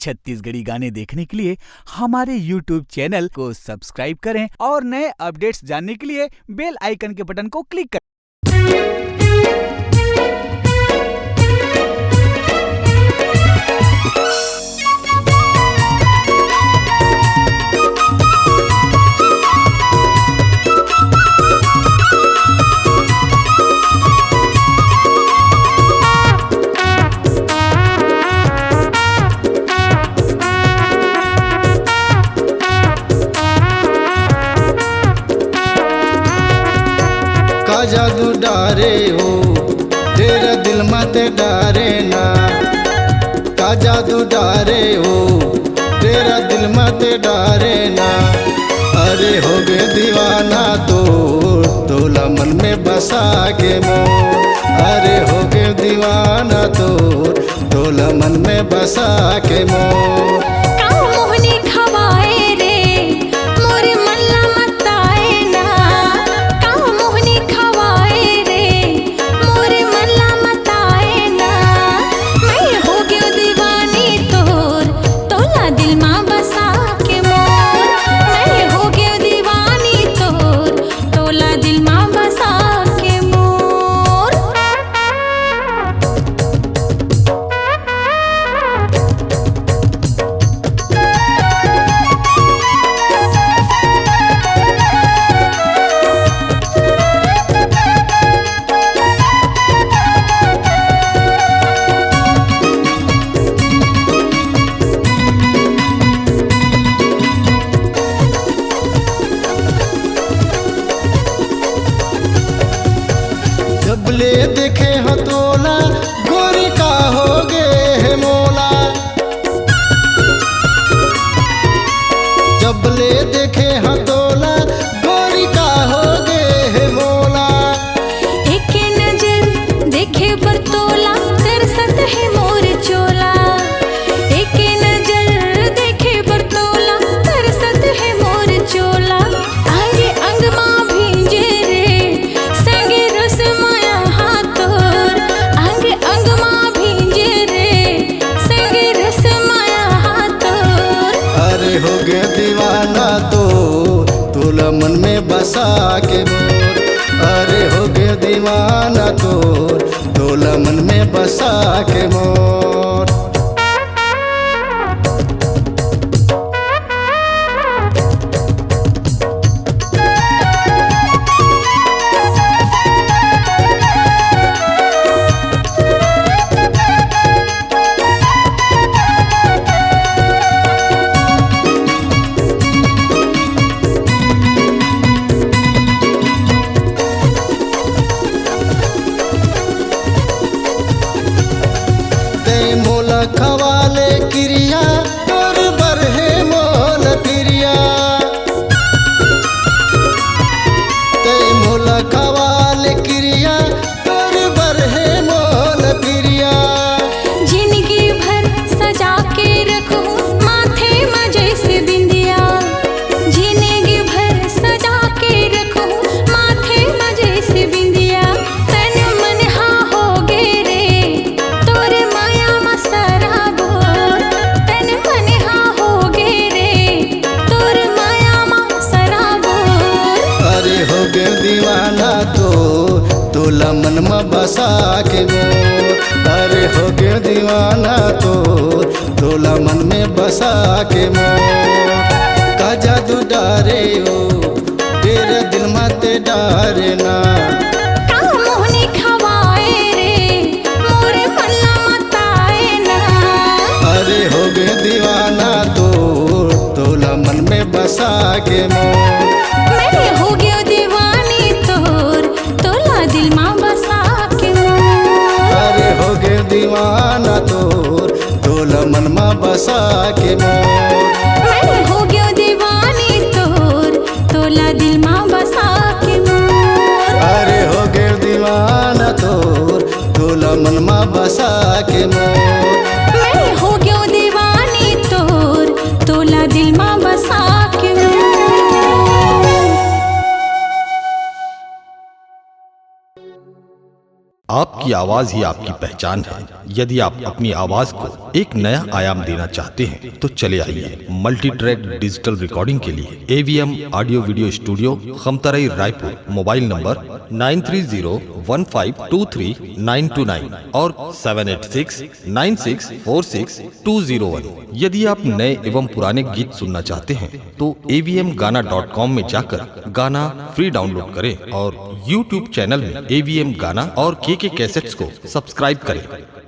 छत्तीसगढ़ी गाने देखने के लिए हमारे YouTube चैनल को सब्सक्राइब करें और नए अपडेट्स जानने के लिए बेल आइकन के बटन को क्लिक करें। का जादू डारे हो तेरा दिल मत डारे ना, का जादू डारे हो तेरा दिल मत डारे ना। अरे हो गए दीवाना तोला मन में बसा के मोर, अरे हो गए दीवाना तोला मन में बसा के मोर। जबले देखे हतोला गोरी का हो गे है मोला, जबले देखे हतोला गोरी का हो गे है मोला। एक नजर देखे बरतोला तरसत है मोर चोला, एक नजर देखे बरतोला तरसत है मोर चोला। आंगे अंग माँ भींजे रे संगे रस माया हाथोर, अंग अंग माँ भींजे रे संगे रस माया हाथोर। अरे हो गया दीवाना तोला मन में बसा के मोर, अरे हो गया दीवाना तोला मन में बसा के मोर। मोला खवाले क्रिया तोर बरहे मोल प्रिया, ते मोला खवाले क्रिया तोर बरहे मोल प्रिया। जिंदगी भर सजा के रखूं माथे में जैसे बिंदिया, जिंदगी भर सजा के रखूं माथे में जैसे बिंदिया। तन मन हा हो गे रे तोरे माया में सराबोर, तन मन हा हो गे रे तोरे माया में सराबोर। अरे हो गए दीवाना तोला मन में बसा के मोर, अरे हो गए दीवाना तोला मन में बसा के मोर। का जादू डारे हो तेरे दिल मत डारे ना, का मोहनी खवाए रे मोरे मल्ला मताए ना। अरे हो गए दीवाना तोला मन में बसा के मोर। मैं हो गयो दीवानी तोला दिल माँ बसा के मोर। अरे हो गए दीवाना तोला मन में बसा के मोर। मैं हो गयो दीवानी तोला दिल माँ बसा के मोर। अरे हो गए दीवाना तोला मन में बसा के मोर। मैं हो गयो दीवानी तोला दिल माँ बसा के मोर। आपकी आवाज ही आपकी पहचान है। यदि आप अपनी आवाज को एक नया आयाम देना चाहते हैं तो चले आइए मल्टी ट्रैक डिजिटल रिकॉर्डिंग के लिए AVM audio video studio, Khamtarai, Raipur. Mobile number 9301523929 और 7869646201। यदि आप नए एवं पुराने गीत सुनना चाहते हैं तो avmgana.com में जाकर गाना फ्री डाउनलोड करें और YouTube चैनल में AVM गाना और KK कैसेट्स को सब्सक्राइब करें।